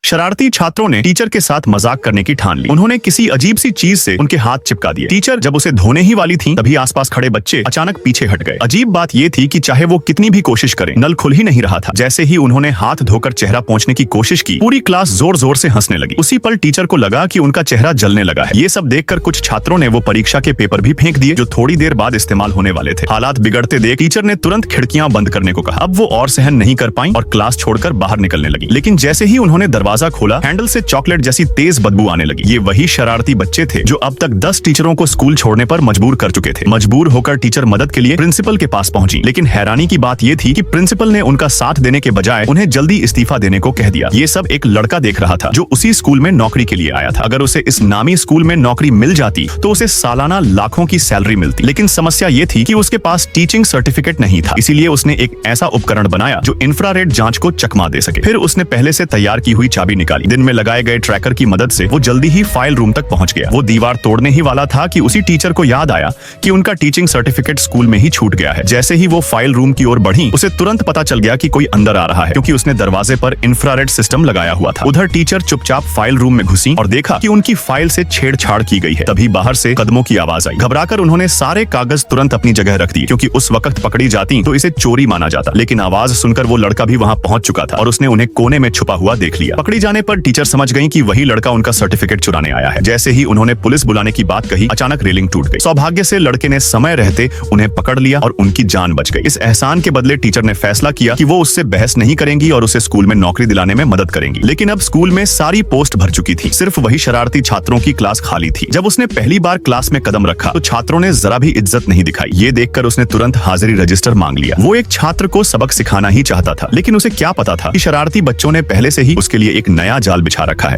शरारती छात्रों ने टीचर के साथ मजाक करने की ठान ली। उन्होंने किसी अजीब सी चीज से उनके हाथ चिपका दिए। टीचर जब उसे धोने ही वाली थी, तभी आसपास खड़े बच्चे अचानक पीछे हट गए। अजीब बात ये थी कि चाहे वो कितनी भी कोशिश करें, नल खुल ही नहीं रहा था। जैसे ही उन्होंने हाथ धोकर चेहरा पोंछने की कोशिश की, पूरी क्लास जोर जोर से हंसने लगी। उसी पल टीचर को लगा कि उनका चेहरा जलने लगा है। ये सब देखकर कुछ छात्रों ने वो परीक्षा के पेपर भी फेंक दिए, जो थोड़ी देर बाद इस्तेमाल होने वाले थे। हालात बिगड़ते देख टीचर ने तुरंत खिड़कियां बंद करने को कहा। अब वो और सहन नहीं कर पाई और क्लास छोड़कर बाहर निकलने लगी। लेकिन जैसे ही उन्होंने दरवाजा खोला, हैंडल से चॉकलेट जैसी तेज बदबू आने लगी। ये वही शरारती बच्चे थे जो अब तक 10 टीचरों को स्कूल छोड़ने पर मजबूर कर चुके थे। मजबूर होकर टीचर मदद के लिए प्रिंसिपल के पास पहुंची, लेकिन हैरानी की बात ये थी कि प्रिंसिपल ने उनका साथ देने के बजाय उन्हें जल्दी इस्तीफा देने को कह दिया। ये सब एक लड़का देख रहा था जो उसी स्कूल में नौकरी के लिए आया था। अगर उसे इस नामी स्कूल में नौकरी मिल जाती तो उसे सालाना लाखों की सैलरी मिलती। लेकिन समस्या ये थी कि उसके पास टीचिंग सर्टिफिकेट नहीं था। इसीलिए उसने एक ऐसा उपकरण बनाया जो इंफ्रारेड जांच को चकमा दे सके। फिर उसने पहले से तैयार की हुई चाबी निकाली। दिन में लगाए गए ट्रैकर की मदद से वो जल्दी ही फाइल रूम तक पहुंच गया। वो दीवार तोड़ने ही वाला था कि उसी टीचर को याद आया कि उनका टीचिंग सर्टिफिकेट स्कूल में ही छूट गया है। जैसे ही वो फाइल रूम की ओर बढ़ी, उसे तुरंत पता चल गया कि कोई अंदर आ रहा है, क्योंकि उसने दरवाजे पर इंफ्रारेड सिस्टम लगाया हुआ था। उधर टीचर चुपचाप फाइल रूम में घुसी और देखा कि उनकी फाइल से छेड़छाड़ की गई है। तभी बाहर से कदमों की आवाज आई। घबराकर उन्होंने सारे कागज तुरंत अपनी जगह रख दी, क्योंकि उस वक्त पकड़ी जाती तो इसे चोरी माना जाता। लेकिन आवाज सुनकर वो लड़का भी वहां पहुंच चुका था और उसने उन्हें कोने में छुपा हुआ देख लिया। पकड़ी जाने पर टीचर समझ गई कि वही लड़का उनका सर्टिफिकेट चुराने आया है। जैसे ही उन्होंने पुलिस बुलाने की बात कही, अचानक रेलिंग टूट गई। सौभाग्य से लड़के ने समय रहते उन्हें पकड़ लिया और उनकी जान बच गई। इस एहसान के बदले टीचर ने फैसला किया कि वो उससे बहस नहीं करेंगी और उसे स्कूल में नौकरी दिलाने में मदद करेंगी। लेकिन अब स्कूल में सारी पोस्ट भर चुकी थी, सिर्फ वही शरारती छात्रों की क्लास खाली थी। जब उसने पहली बार क्लास में कदम रखा तो छात्रों ने जरा भी इज्जत नहीं दिखाई। ये देखकर उसने तुरंत हाजिरी रजिस्टर मांग लिया। वो एक छात्र को सबक सिखाना ही चाहता था, लेकिन उसे क्या पता था कि शरारती बच्चों ने पहले से ही उसके लिए एक नया जाल बिछा रखा है।